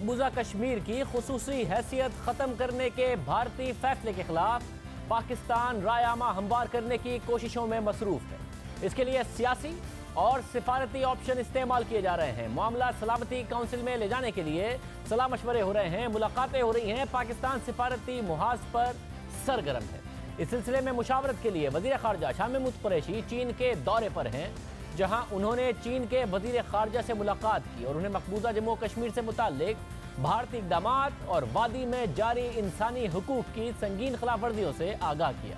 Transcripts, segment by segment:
मकबूजा कश्मीर की खुसूसी हैसियत खत्म करने के भारतीय फैसले के खिलाफ पाकिस्तान रायनामा हमवार करने की कोशिशों में मसरूफ है। इसके लिए सियासी और सिफारती ऑप्शन इस्तेमाल किए जा रहे हैं। मामला सलामती काउंसिल में ले जाने के लिए सलाह मशवरे हो रहे हैं, मुलाकातें हो रही हैं। पाकिस्तान सिफारती मुहाज पर सरगर्म है। इस सिलसिले में मुशावरत के लिए वजीर खारजा शाह महमूद कुरैशी चीन के दौरे पर हैं, जहां उन्होंने चीन के वजीर खारजा से मुलाकात की और उन्हें मकबूजा जम्मू कश्मीर से मुताल्लिक भारतीय इक़दामात और वादी में जारी इंसानी हुकूक की संगीन खिलाफ वर्जियों से आगाह किया।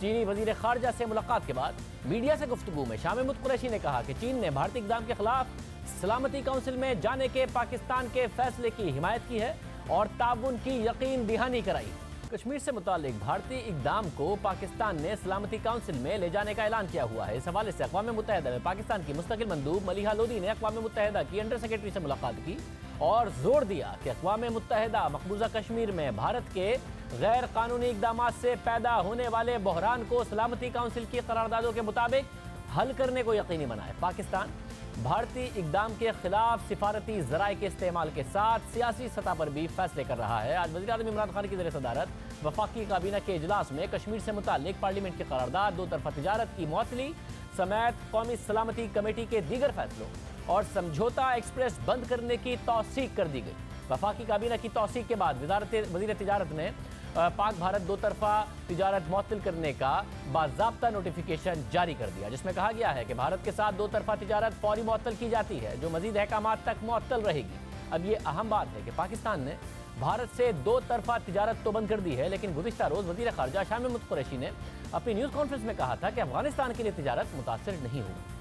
चीनी वजीर खारजा से मुलाकात के बाद मीडिया से गुफ्तगू में शाह महमूद कुरैशी ने कहा कि चीन ने भारतीय इक़दाम के खिलाफ सलामती काउंसिल में जाने के पाकिस्तान के फैसले की हिमायत की है और ताउन की यकीन दहानी कराई। कश्मीर से मुताल्लिक भारतीय इक़दाम को पाकिस्तान ने सलामती काउंसिल में ले जाने का ऐलान किया हुआ है। इस हवाले से अक़वाम मुत्तहिदा में पाकिस्तान की मुस्तकिल मंदूब मलिहा लोदी ने अक़वाम मुत्तहिदा की अंडर सेक्रेटरी से मुलाकात की और जोर दिया कि अक़वाम मुत्तहिदा मकबूजा कश्मीर में भारत के गैर कानूनी इक़दामात से पैदा होने वाले बहरान को सलामती काउंसिल की करारदादों के मुताबिक हल करने को यकीनी बनाए। पाकिस्तान भारतीय इक़दाम के खिलाफ सिफारती ज़राए के इस्तेमाल के साथ सियासी सतह पर भी फैसले कर रहा है। आज वज़ीर आज़म इमरान खान की ज़ेर सदारत वफाकी काबीना के इजलास में कश्मीर से मुताल्लिक पार्लियामेंट की करारदाद, दो तरफा तिजारत की मुअत्तली समेत कौमी सलामती कमेटी के दीगर फैसलों और समझौता एक्सप्रेस बंद करने की तौसीक कर दी गई। वफाकी काबीना की तौसीक के बाद वज़ीर तिजारत ने पाक भारत दो तरफा तिजारत मुअत्तल करने का बाज़ाब्ता नोटिफिकेशन जारी कर दिया, जिसमें कहा गया है कि भारत के साथ दो तरफा तिजारत फौरी मुअत्तल की जाती है, जो मजीद अहकामात तक मुअत्तल रहेगी। अब ये अहम बात है कि पाकिस्तान ने भारत से दो तरफा तिजारत तो बंद कर दी है, लेकिन गुज़िश्ता रोज़ वज़ीर खारजा शाह महमूद कुरैशी ने अपनी न्यूज़ कॉन्फ्रेंस में कहा था कि अफगानिस्तान के लिए तिजारत मुतासिर नहीं होगी।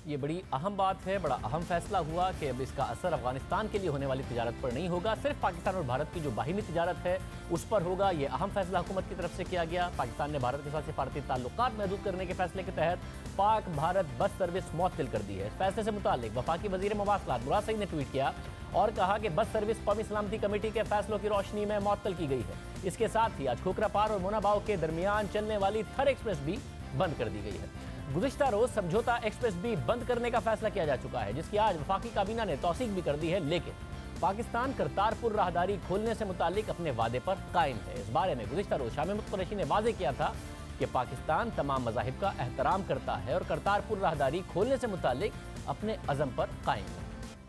ये बड़ी अहम बात है, बड़ा अहम फैसला हुआ कि अब इसका असर अफगानिस्तान के लिए होने वाली तिजारत पर नहीं होगा, सिर्फ पाकिस्तान और भारत की जो बाहिनी तिजारत है उस पर होगा। ये अहम फैसला हुकूमत की तरफ से किया गया। पाकिस्तान ने भारत के साथ सिफारती ताल्लुकात महदूद करने के फैसले के तहत पाक भारत बस सर्विस मुअत्तल कर दी है। इस फैसले से मुताल्लिक वफाकी वज़ीर मवासलात मुराद सईद ने ट्वीट किया और कहा कि बस सर्विस कौमी सलामती कमेटी के फैसलों की रोशनी में मुअत्तल की गई है। इसके साथ ही आज खोखरापार और मोनाबाव के दरमियान चलने वाली थर एक्सप्रेस भी बंद कर दी गई है। गुज़िश्ता रोज समझौता एक्सप्रेस भी बंद करने का फैसला किया जा चुका है, जिसकी आज वफाकी काबीना ने तौसीक भी कर दी है, लेकिन पाकिस्तान करतारपुर राहदारी खोलने से मुताल्लिक अपने वादे पर कायम है। इस बारे में गुज़िश्ता रोज शाह महमूद कुरैशी ने वाज़ेह किया था कि पाकिस्तान तमाम मज़ाहिब का एहतराम करता है और करतारपुर राहदारी खोलने से मुताल्लिक अपने अज़म पर कायम है।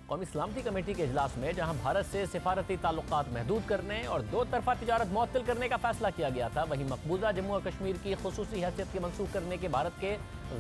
कौमी सलामती कमेटी के इजलास में जहां भारत से सिफारती ताल्लुकात महदूद करने और दो तरफा तिजारत मुअत्तल करने का फैसला किया गया था, वहीं मकबूजा जम्मू और कश्मीर की खुसूसी हैसियत के मनसूख करने के भारत के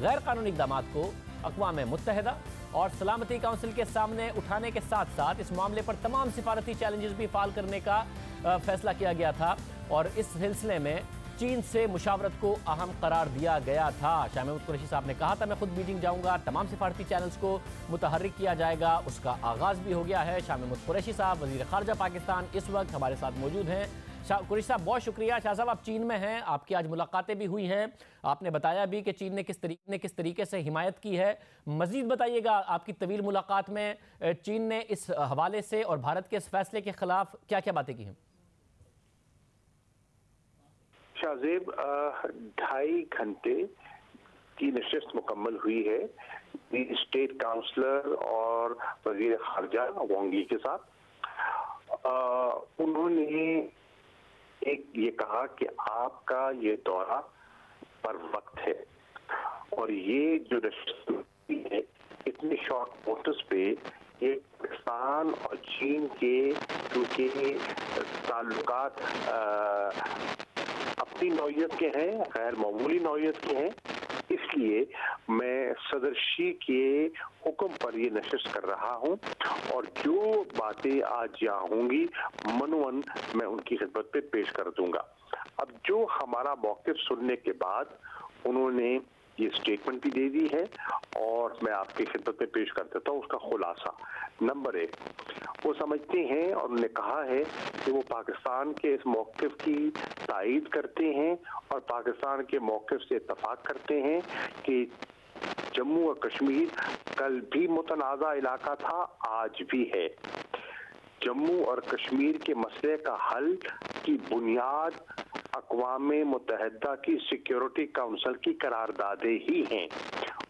गैर कानूनी इक़दामात को अक़वाम मुत्तहिदा और सलामती काउंसिल के सामने उठाने के साथ साथ इस मामले पर तमाम सिफारती चैलेंजेस भी फाल करने का फैसला किया गया था और इस सिलसिले में चीन से मुशावरत को अहम करार दिया गया था। शाह महमूद कुरैशी साहब ने कहा था मैं खुद बीजिंग जाऊंगा, तमाम सिफारती चैनल्स को मुतहर्रिक किया जाएगा, उसका आगाज़ भी हो गया है। शाह महमूद कुरैशी साहब वज़ीर खारजा पाकिस्तान इस वक्त हमारे साथ मौजूद हैं। शाह कुरैशी साहब बहुत शुक्रिया। शाह साहब आप चीन में हैं, आपकी आज मुलाकातें भी हुई हैं, आपने बताया भी कि चीन ने किस तरीके से हिमायत की है। मज़ीद बताइएगा आपकी तवील मुलाकात में चीन ने इस हवाले से और भारत के इस फैसले के खिलाफ क्या क्या बातें की हैं? शाहजेब 2.5 घंटे की नशिस्त मुकम्मल हुई है स्टेट काउंसलर और वजीर खारजा वांग यी के साथ। उन्होंने एक ये कहा कि आपका ये दौरा पर वक्त है और ये जो नशिस्त है इतने शॉर्ट नोटिस पे ये पाकिस्तान और चीन के क्योंकि ताल्लुकात अपनी नौयत के हैं, गैर मामूली नौयत के हैं, इसलिए मैं सदर शी के हुक्म पर ये नशिस्त कर रहा हूं और जो बातें आज यहाँ होंगी मनवन मैं उनकी खिदमत पे पेश कर दूंगा। अब जो हमारा मौक़िफ़ सुनने के बाद उन्होंने ये स्टेटमेंट भी दे दी है और मैं आपकी खिदमत में पेश कर देता हूँ उसका खुलासा। नंबर 1, वो समझते हैं और उन्होंने कहा है कि वो पाकिस्तान के इस मौक़िफ़ की तायीद करते हैं और पाकिस्तान के मौक़िफ़ से इत्तफ़ाक़ करते हैं कि जम्मू और कश्मीर कल भी मुतनाज़ा इलाका था, आज भी है। जम्मू और कश्मीर के मसले का हल की बुनियाद अक़वाम मुत्तहिदा की सिक्योरिटी काउंसिल की करारदादें ही हैं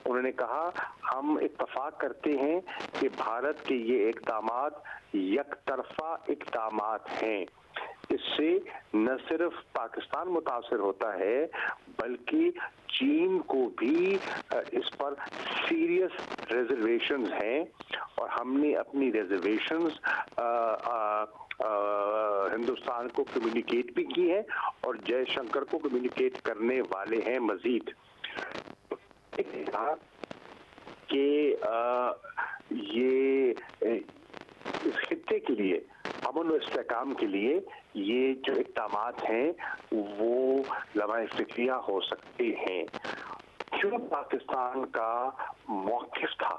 उन्होंने कहा हम इत्तफाक करते हैं कि भारत के ये इक़दामात यकतरफा इक़दामात हैं। इससे न सिर्फ पाकिस्तान मुतासिर होता है बल्कि चीन को भी इस पर सीरियस रिजर्वेशंस हैं और हमने अपनी रिजर्वेशंस हिंदुस्तान को कम्युनिकेट भी की है और जयशंकर को कम्युनिकेट करने वाले हैं मजीद। कि ये इस खित्ते के लिए अमन और इस्तेहकाम के लिए ये जो इक़दामात हैं वो लम्हा फ़िक्रिया हो सकते हैं। जो पाकिस्तान का मौक़िफ़ था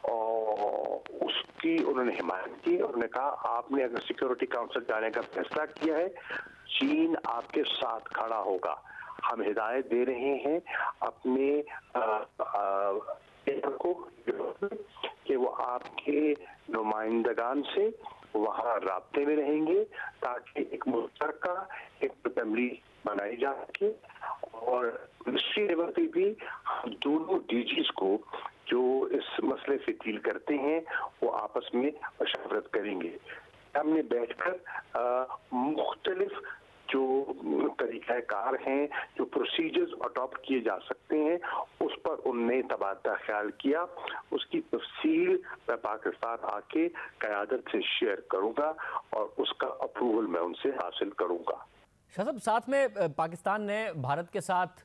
और उसकी उन्होंने हिमायत की। उन्होंने कहा आपने अगर सिक्योरिटी काउंसिल जाने का फैसला किया है, चीन आपके साथ खड़ा होगा। हम हिदायत दे रहे हैं अपने को कि वो आपके नुमाइंदगान से वहाँ राब्ते में रहेंगे ताकि एक मुश्तरका एक असेंबली बनाई जा सके और मिनिस्ट्री लेवल पे भी हम दोनों डीजीज को जो इस मसले से डील करते हैं वो आपस में मशवरत करेंगे। हमने बैठकर मुख्तलिफ जो तरीक़ाकार हैं, जो प्रोसीजर्स अडॉप्ट किए जा सकते हैं, उस पर उनने तबादला ख्याल किया। उसकी तफसील मैं पाकिस्तान आके क़यादत से शेयर करूंगा और उसका अप्रूवल मैं उनसे हासिल करूंगा। शाह साहब, साथ में पाकिस्तान ने भारत के साथ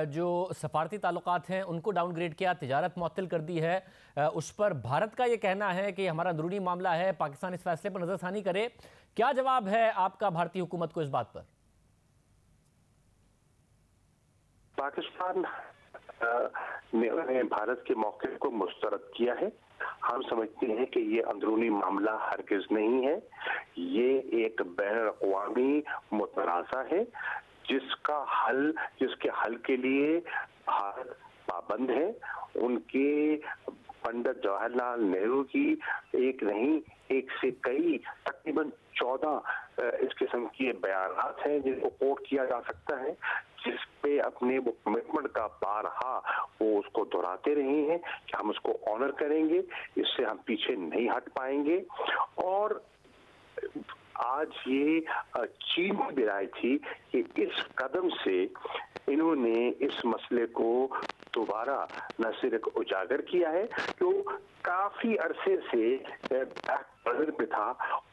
जो सफारती ताल्लुकात हैं उनको डाउनग्रेड किया, तिजारत मुअत्तल कर दी है। उस पर भारत का ये कहना है कि हमारा अंदरूनी मामला है, पाकिस्तान इस फैसले पर नज़रसानी करे। क्या जवाब है आपका भारतीय हुकूमत को इस बात पर? पाकिस्तान ने भारत के मौक़िफ़ को मुस्तरद किया है। हम समझते हैं कि ये अंदरूनी मामला हरगिज़ नहीं है, ये एक बैनुल-अक़वामी मुतनाज़ा है जिसके हल के लिए भारत पाबंद है। उनके पंडित जवाहरलाल नेहरू की एक नहीं एक से कई तकरीबन 14 इस किस्म के बयानात हैं जिनको कोट किया जा सकता है, जिस पे अपने वो कमिटमेंट का बारहा वो उसको दोहराते रहे हैं कि हम उसको ऑनर करेंगे, इससे हम पीछे नहीं हट पाएंगे। और आज ये चीन की भी राय थी कि इस कदम से इन्होंने इस मसले को दोबारा न सिर्फ उजागर किया है जो काफी अरसे से बैक पे था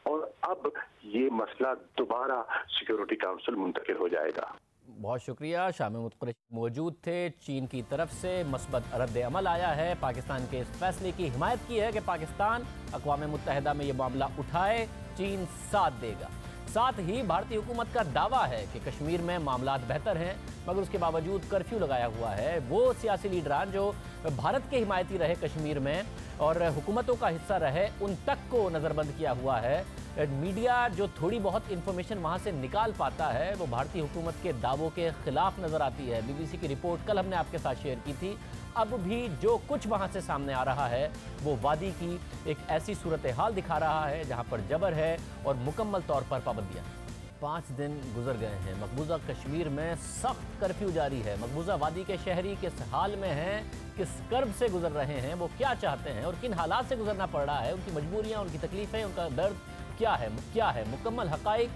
और अब ये मसला दोबारा सिक्योरिटी काउंसिल मुंतकिल हो जाएगा। बहुत शुक्रिया। शाह महमूद कुरैशी मौजूद थे। चीन की तरफ से मस्बत रद्द अमल आया है, पाकिस्तान के इस फैसले की हिमायत की है कि पाकिस्तान अक़वाम मुत्तहिदा में ये मामला उठाए, चीन साथ देगा। साथ ही भारतीय हुकूमत का दावा है कि कश्मीर में मामलात बेहतर हैं, मगर उसके बावजूद कर्फ्यू लगाया हुआ है। वो सियासी लीडरान जो भारत के हिमायती रहे कश्मीर में और हुकूमतों का हिस्सा रहे, उन तक को नज़रबंद किया हुआ है। मीडिया जो थोड़ी बहुत इन्फॉर्मेशन वहाँ से निकाल पाता है वो भारतीय हुकूमत के दावों के खिलाफ नज़र आती है। BBC की रिपोर्ट कल हमने आपके साथ शेयर की थी। अब भी जो कुछ वहाँ से सामने आ रहा है वो वादी की एक ऐसी सूरत हाल दिखा रहा है जहाँ पर जबर है और मुकम्मल तौर पर पाबंदियाँ। 5 दिन गुजर गए हैं, मकबूजा कश्मीर में सख्त कर्फ्यू जारी है। मकबूजा वादी के शहरी किस हाल में हैं, किस कर्ब से गुजर रहे हैं, वो क्या चाहते हैं और किन हालात से गुजरना पड़ रहा है, उनकी मजबूरियाँ, उनकी तकलीफ़ें, उनका दर्द क्या है मुकम्मल हक़ाइक़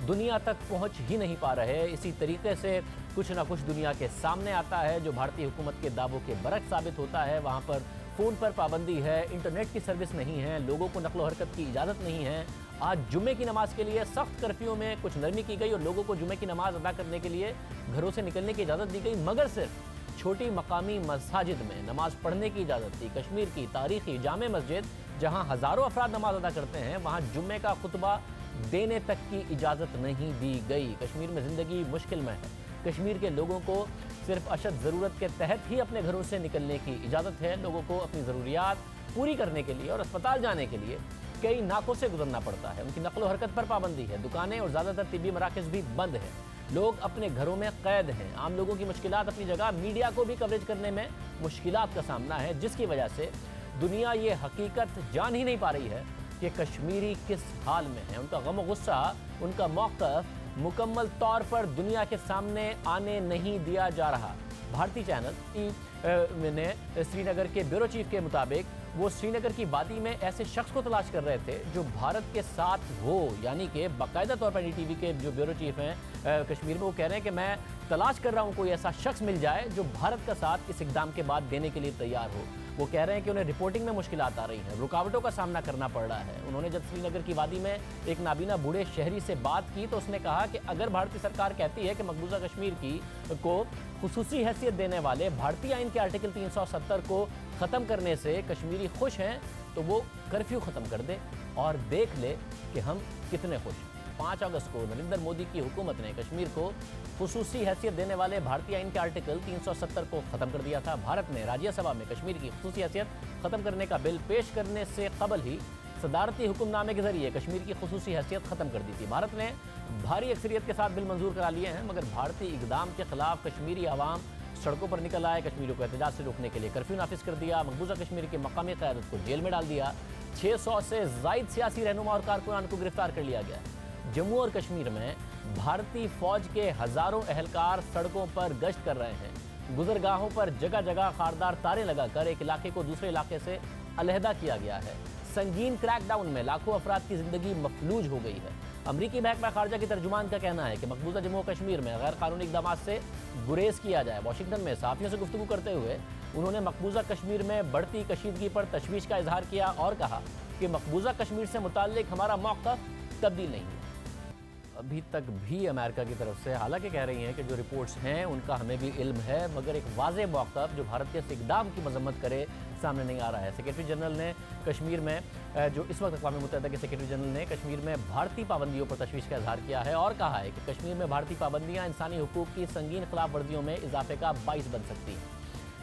दुनिया तक पहुँच ही नहीं पा रहे। इसी तरीके से कुछ ना कुछ दुनिया के सामने आता है जो भारतीय हुकूमत के दावों के बरक्स साबित होता है। वहाँ पर फ़ोन पर पाबंदी है, इंटरनेट की सर्विस नहीं है, लोगों को नक़्ल हरकत की इजाज़त नहीं है। आज जुम्मे की नमाज़ के लिए सख्त कर्फ्यू में कुछ नरमी की गई और लोगों को जुम्मे की नमाज़ अदा करने के लिए घरों से निकलने की इजाज़त दी गई, मगर सिर्फ छोटी मकामी मसाजिद में नमाज़ पढ़ने की इजाज़त थी। कश्मीर की तारीख़ी जामे मस्जिद जहाँ हज़ारों अफराद नमाज अदा करते हैं, वहाँ जुम्मे का खुतबा देने तक की इजाज़त नहीं दी गई। कश्मीर में ज़िंदगी मुश्किल में है। कश्मीर के लोगों को सिर्फ अशद ज़रूरत के तहत ही अपने घरों से निकलने की इजाज़त है। लोगों को अपनी ज़रूरियात पूरी करने के लिए और अस्पताल जाने के लिए कई नाकों से गुजरना पड़ता है। उनकी नक़्ल हरकत पर पाबंदी है। दुकानें और ज़्यादातर तिब्बी मराकज़ भी बंद हैं। लोग अपने घरों में कैद हैं। आम लोगों की मुश्किलात अपनी जगह, मीडिया को भी कवरेज करने में मुश्किलात का सामना है, जिसकी वजह से दुनिया ये हकीकत जान ही नहीं पा रही है कि कश्मीरी किस हाल में है। उनका गम गुस्सा, उनका मौक़िफ़ मुकम्मल तौर पर दुनिया के सामने आने नहीं दिया जा रहा। भारतीय चैनल ने श्रीनगर के ब्यूरो चीफ के मुताबिक वो श्रीनगर की वादी में ऐसे शख्स को तलाश कर रहे थे जो भारत के साथ हो, यानी कि बाकायदा तौर पर NDTV के जो ब्यूरो चीफ हैं कश्मीर में, वो कह रहे हैं कि मैं तलाश कर रहा हूँ कोई ऐसा शख्स मिल जाए जो भारत का साथ इस इक़दाम के बाद देने के लिए तैयार हो। वो कह रहे हैं कि उन्हें रिपोर्टिंग में मुश्किलात आ रही हैं, रुकावटों का सामना करना पड़ रहा है। उन्होंने जब श्रीनगर की वादी में एक नाबीना बूढ़े शहरी से बात की तो उसने कहा कि अगर भारतीय सरकार कहती है कि मकबूजा कश्मीर को खुसूसी हैसियत देने वाले भारतीय आइन के आर्टिकल 370 को ख़त्म करने से कश्मीरी खुश हैं तो वो कर्फ्यू ख़त्म कर दे और देख ले कि हम कितने खुश हैं। 5 अगस्त को नरेंद्र मोदी की हुकूमत ने कश्मीर को खुसूसी हैसियत देने वाले भारतीय आइन के आर्टिकल 370 को ख़त्म कर दिया था। भारत ने राज्यसभा में कश्मीर की खुसूसी हैसियत ख़त्म करने का बिल पेश करने से कबल ही सदारती हुक्मनामे के जरिए कश्मीर की खुसूसी हैसियत ख़त्म कर दी थी। भारत ने भारी अक्सरियत के साथ बिल मंजूर करा लिए हैं, मगर भारतीय इक़दाम के खिलाफ कश्मीरी आवाम सड़कों पर निकल आए। कश्मीरियों को एहतजाज से रोकने के लिए कर्फ्यू नाफिज कर दिया। मकबूजा कश्मीर की मकामी क़यादत को जेल में डाल दिया। 600 से ज़ायद सियासी रहनुमा और कारकुनान को गिरफ्तार कर लिया गया। जम्मू और कश्मीर में भारतीय फौज के हज़ारों एहलकार सड़कों पर गश्त कर रहे हैं। गुजरगाहों पर जगह जगह खारदार तारे लगाकर एक इलाके को दूसरे इलाके से अलहदा किया गया है। संगीन क्रैकडाउन में लाखों अफराद की जिंदगी मफलूज हो गई है। अमरीकी महकमा खारजा के तर्जुमान का कहना है कि मकबूजा जम्मू और कश्मीर में गैर कानूनी इक़दाम से गुरेज किया जाए। वाशिंगटन में सहाफ़ियों से गुफ्तगू करते हुए उन्होंने मकबूजा कश्मीर में बढ़ती कशीदगी पर तशवीश का इजहार किया और कहा कि मकबूजा कश्मीर से मुताल्लिक हमारा मौक़िफ़ तब्दील नहीं है। अभी तक भी अमेरिका की तरफ से हालांकि कह रही हैं कि जो रिपोर्ट्स हैं उनका हमें भी इल्म है, मगर एक वाज़ेह मौक़िफ़ जो भारत के इस इक़दाम की मज़म्मत करे सामने नहीं आ रहा है। सेक्रेटरी जनरल ने कश्मीर में जो इस वक्त अक़वाम मुत्तहिदा के सेक्रेटरी जनरल ने कश्मीर में भारतीय पाबंदियों पर तशवीश का इजहार किया है और कहा है कि कश्मीर में भारतीय पाबंदियाँ इंसानी हुकूक की संगीन खिलाफ वर्जियों में इजाफे का बाइस बन सकती हैं।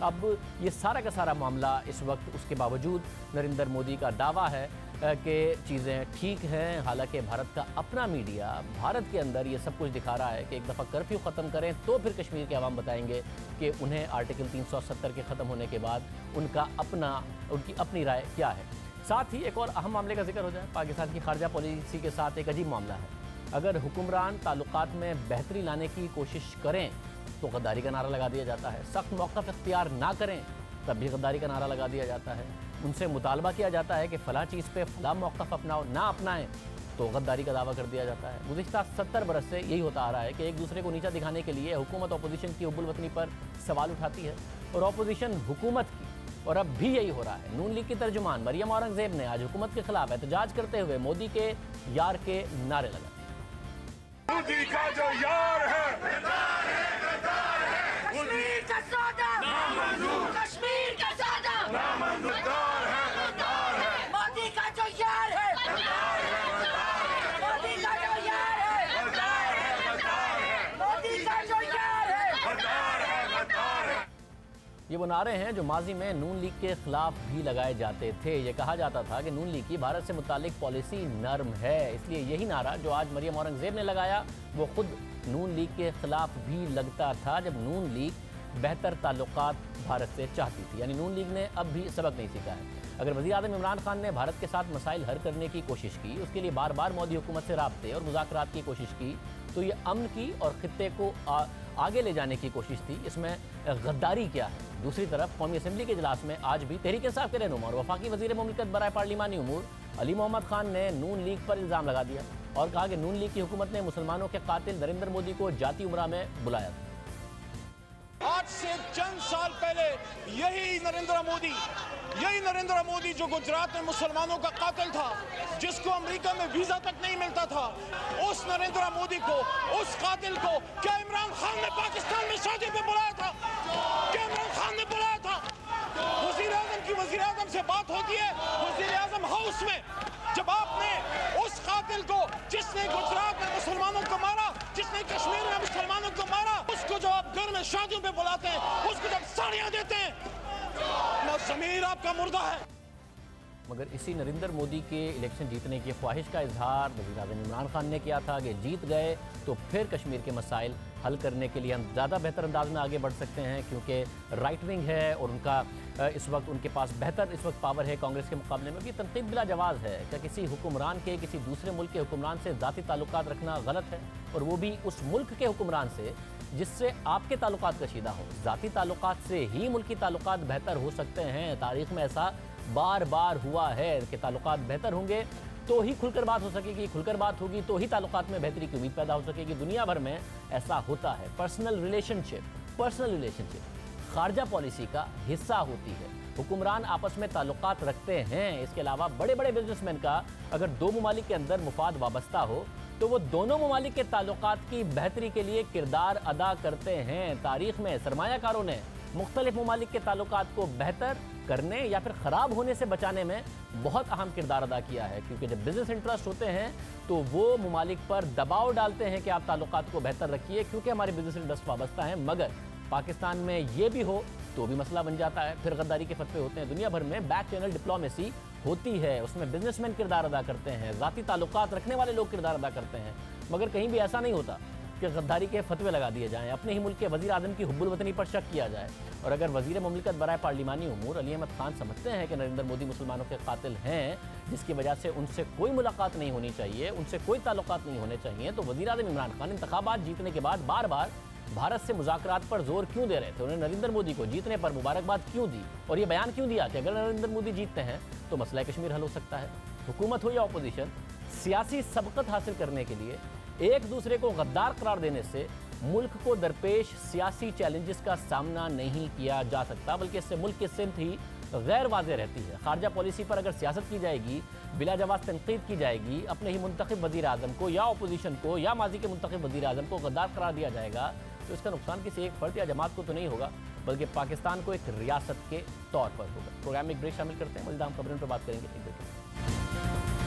अब ये सारा का सारा मामला इस वक्त उसके बावजूद नरेंद्र मोदी का दावा है कि चीज़ें ठीक हैं। हालांकि भारत का अपना मीडिया भारत के अंदर ये सब कुछ दिखा रहा है कि एक दफ़ा कर्फ्यू ख़त्म करें तो फिर कश्मीर के अवाम बताएंगे कि उन्हें आर्टिकल 370 के ख़त्म होने के बाद उनकी अपनी राय क्या है। साथ ही एक और अहम मामले का जिक्र हो जाए, पाकिस्तान की खारजा पॉलिसी के साथ एक अजीब मामला है। अगर हुक्मरान ताल्लुकात में बेहतरी लाने की कोशिश करें तो गद्दारी का नारा लगा दिया जाता है। सख्त मौक़िफ़ इख्तियार ना करें तब भी गद्दारी का नारा लगा दिया जाता है। उनसे मुतालबा किया जाता है कि फ़लाँ चीज़ पे फ़लाँ मौक़िफ़ अपनाओ, ना अपनाएं तो गद्दारी का दावा कर दिया जाता है। गुज़िश्ता 70 बरस से यही होता आ रहा है कि एक दूसरे को नीचा दिखाने के लिए हुकूमत अपोजिशन की हुब्बुल वतनी पर सवाल उठाती है और अपोजिशन हुकूमत की, और अब भी यही हो रहा है। नून लीग की तर्जुमान मरियम औरंगज़ेब ने आज हुकूमत के खिलाफ एहतजाज करते हुए मोदी के यार के नारे लगाए। मोदी का जो यार है कश्मीर का सौदा कश्मीर का सौदा मोदी का जो यार है मोदी का जो यार है मोदी का जो यार है। ये वो नारे हैं जो माजी में नून लीग के खिलाफ भी लगाए जाते थे। ये कहा जाता था कि नून लीग की भारत से मुतालिक पॉलिसी नर्म है, इसलिए यही नारा जो आज मरियम औरंगज़ेब ने लगाया वो खुद नून लीग के खिलाफ भी लगता था जब नून लीग बेहतर ताल्लुकात भारत से चाहती थी। यानी नून लीग ने अब भी सबक नहीं सीखा है। अगर वज़ीर आज़म इमरान खान ने भारत के साथ मसाइल हल करने की कोशिश की, उसके लिए बार बार मोदी हुकूमत से राब्ते और मुज़ाकरात की कोशिश की, तो ये अमन की और खित्ते को आगे ले जाने की कोशिश थी। इसमें गद्दारी क्या है? दूसरी तरफ कौमी असम्बली के इजलास में आज भी तहरीक इंसाफ के रहनुमा और वफाकी वज़ीर मुमलिकत बराए पार्लिमानी उमूर अली मोहम्मद खान ने नून लीग पर इल्ज़ाम लगा दिया और कहा कि नून लीग की हुकूमत ने मुसलमानों के कातिल नरेंद्र मोदी को जाती उमरा में बुलाया था। आज से चंद साल पहले यही नरेंद्र मोदी जो गुजरात में मुसलमानों का कातिल था, जिसको अमेरिका में वीजा तक नहीं मिलता था, उस नरेंद्र मोदी को, उस कातिल को क्या इमरान खान ने पाकिस्तान में शादी पे बुलाया था? क्या इमरान खान ने बुलाया था? वजीर आजम की वजीर आजम से बात होती है वजीर आजम हाउस में, जब आपने उस कातिल को जिसने गुजरात में मुसलमानों को मारा, जिसने कश्मीर में मुसलमानों को मारा, उसको जब आप घर में शादियों पे बुलाते हैं, उसको जब साड़ियां देते हैं, ना ज़मीर आपका मुर्दा है। मगर इसी नरेंद्र मोदी के इलेक्शन जीतने की ख्वाहिश का इजहार वज़ीर आज़म इमरान खान ने किया था कि जीत गए तो फिर कश्मीर के मसाइल हल करने के लिए हम ज़्यादा बेहतर अंदाज में आगे बढ़ सकते हैं, क्योंकि राइट विंग है और उनका इस वक्त उनके पास बेहतर इस वक्त पावर है कांग्रेस के मुकाबले में। भी तनकीद बिला जवाज़ है क्या किसी हुक्मरान के किसी दूसरे मुल्क के हुक्मरान से ज़ाती ताल्लुकात रखना गलत है, और वो भी उस मुल्क के हुक्मरान से जिससे आपके ताल्लुकात कशीदा हो। ज़ाती ताल्लुकात से ही मुल्की ताल्लुकात बेहतर हो सकते हैं। तारीख़ में ऐसा बार बार हुआ है कि ताल्लुकात बेहतर होंगे तो ही खुलकर बात हो सकेगी, खुलकर बात होगी तो ही ताल्लुकात में बेहतरी की उम्मीद पैदा हो सकेगी। दुनिया भर में ऐसा होता है। पर्सनल रिलेशनशिप खारजा पॉलिसी का हिस्सा होती है। हुक्मरान आपस में ताल्लुकात रखते हैं। इसके अलावा बड़े बड़े बिजनेसमैन का अगर दो ममालिक के अंदर मुफाद वाबस्ता हो तो वो दोनों ममालिक के ताल्लुकात की बेहतरी के लिए किरदार अदा करते हैं। तारीख में सरमायाकारों ने मुख्तलिफ ममालिक के ताल्लुकात को बेहतर करने या फिर ख़राब होने से बचाने में बहुत अहम किरदार अदा किया है, क्योंकि जब बिजनेस इंटरेस्ट होते हैं तो वो ममालिक पर दबाव डालते हैं कि आप ताल्लुकात को बेहतर रखिए क्योंकि हमारे बिजनेस इंटरेस्ट वाबस्ता है। मगर पाकिस्तान में ये भी हो तो भी मसला बन जाता है, फिर गद्दारी के फतवे होते हैं। दुनिया भर में बैक चैनल डिप्लोमेसी होती है, उसमें बिजनेसमैन किरदार अदा करते हैं, ज़ाती ताल्लुकात रखने वाले लोग किरदार अदा करते हैं। मगर कहीं भी ऐसा नहीं होता कि गद्दारी के फतवे लगा दिए जाएं, अपने ही मुल्क के वज़ीर आज़म की हुब्बुल वतनी पर शक किया जाए। और अगर वज़ीर मुमलिकत बराए पार्लिमानी उमूर अली अहमद खान समझते हैं कि नरेंद्र मोदी मुसलमानों के कातिल हैं, जिसकी वजह से उनसे कोई मुलाकात नहीं होनी चाहिए, उनसे कोई ताल्लुकात नहीं होने चाहिए, तो वज़ीर आज़म इमरान खान इंतखाबात जीतने के बाद बार बार भारत से मुज़ाकरात पर जोर क्यों दे रहे थे? उन्हें नरेंद्र मोदी को जीतने पर मुबारकबाद क्यों दी और ये बयान क्यों दिया कि अगर नरेंद्र मोदी जीतते हैं तो मसला कश्मीर हल हो सकता है? हुकूमत हो या अपोजिशन, सियासी सबकत हासिल करने के लिए एक दूसरे को गद्दार करार देने से मुल्क को दरपेश सियासी चैलेंजेस का सामना नहीं किया जा सकता, बल्कि इससे मुल्क की सिमत ही गैर वाज़ेह रहती है। खारजा पॉलिसी पर अगर सियासत की जाएगी, बिला जवाब तनकीद की जाएगी, अपने ही मुंतखब वज़ीर आज़म को या अपोजिशन को या माजी के मुंतखब वज़ीर आज़म को गद्दार करार दिया जाएगा, तो इसका नुकसान किसी एक फर्द या जमात को तो नहीं होगा, बल्कि पाकिस्तान को एक रियासत के तौर पर होगा। प्रोग्राम में एक ब्रेक शामिल करते हैं, मज़ीद हम खबरों पर बात करेंगे। एक ब्रेक।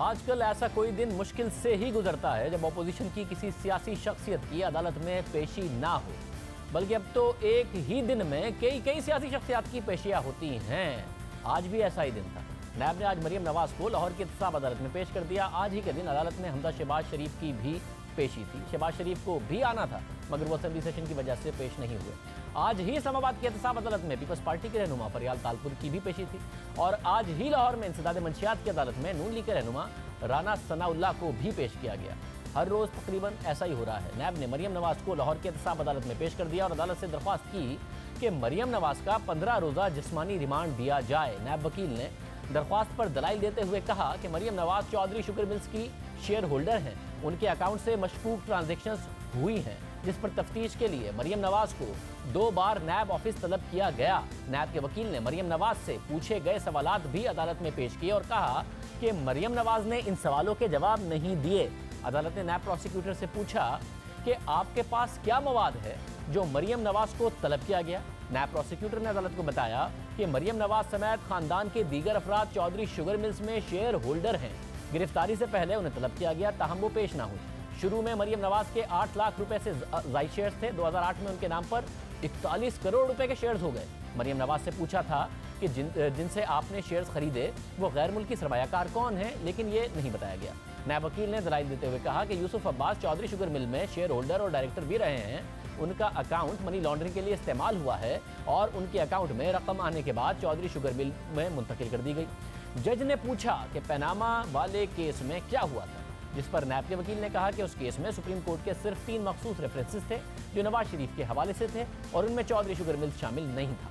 आजकल ऐसा कोई दिन मुश्किल से ही गुजरता है जब अपोजिशन की किसी सियासी शख्सियत की अदालत में पेशी ना हो, बल्कि अब तो एक ही दिन में कई सियासी शख्सियत की पेशियां होती हैं। आज भी ऐसा ही दिन था। नैब ने आज मरियम नवाज को लाहौर की एहतसाब अदालत में पेश कर दिया। आज ही के दिन अदालत में हमजा शहबाज शरीफ की भी पेशी थी। शहबाज शरीफ को भी आना था, मगर वो असेंबली सेशन की वजह से पेश नहीं हुए। आज ही इस्लामाबाद की एहतसाब अदालत में पीपल्स पार्टी के रहनुमा फरियाल तालपुर की भी पेशी थी। और आज ही लाहौर में इंसदाद मंशियात की अदालत में नून लीग के रहनुमा राना सनाउल्लाह को भी पेश किया गया। हर रोज़ तकरीबन ऐसा ही हो रहा है। नैब ने मरियम नवाज को लाहौर की एहतसाब अदालत में पेश कर दिया और अदालत से दरख्वास्त की कि मरियम नवाज का 15 रोज़ा जिस्मानी रिमांड दिया जाए। नैब वकील ने दरख्वास्त पर दलाइल देते हुए कहा कि मरियम नवाज चौधरी शुगर मिल्स की शेयर होल्डर हैं, उनके अकाउंट से मशकूक ट्रांजेक्शन्स हुई हैं, जिस पर तफ्तीश के लिए मरियम नवाज को 2 बार नैब ऑफिस तलब किया गया। नैब के वकील ने मरियम नवाज से पूछे गए सवालात भी अदालत में पेश किए और कहा कि मरियम नवाज ने इन सवालों के जवाब नहीं दिए। अदालत ने नैब प्रोसिक्यूटर से पूछा कि आपके पास क्या मवाद है जो मरियम नवाज को तलब किया गया। नैब प्रोसिक्यूटर ने अदालत को बताया कि मरियम नवाज समेत खानदान के दीगर अफराद चौधरी शुगर मिल्स में शेयर होल्डर हैं। गिरफ्तारी से पहले उन्हें तलब किया गया, ताहम वो पेश ना हुई। शुरू में मरियम नवाज के 8 लाख रुपए से जायद शेयर्स थे। 2008 में उनके नाम पर 41 करोड़ रुपए के शेयर्स हो गए। मरियम नवाज से पूछा था कि जिनसे आपने शेयर्स खरीदे वो गैर मुल्की सरमायाकार कौन है, लेकिन ये नहीं बताया गया। नैब वकील ने दलाइल देते हुए कहा कि यूसुफ अब्बास चौधरी शुगर मिल में शेयर होल्डर और डायरेक्टर भी रहे हैं। उनका अकाउंट मनी लॉन्ड्रिंग के लिए इस्तेमाल हुआ है और उनके अकाउंट में रकम आने के बाद चौधरी शुगर मिल में मुंतकिल कर दी गई। जज ने पूछा कि पनामा वाले केस में क्या हुआ था, जिस पर नैब के वकील ने कहा कि उस केस में सुप्रीम कोर्ट के सिर्फ 3 मखसूस रेफरेंसेस थे जो नवाज शरीफ के हवाले से थे और उनमें चौधरी शुगर मिल्स शामिल नहीं था।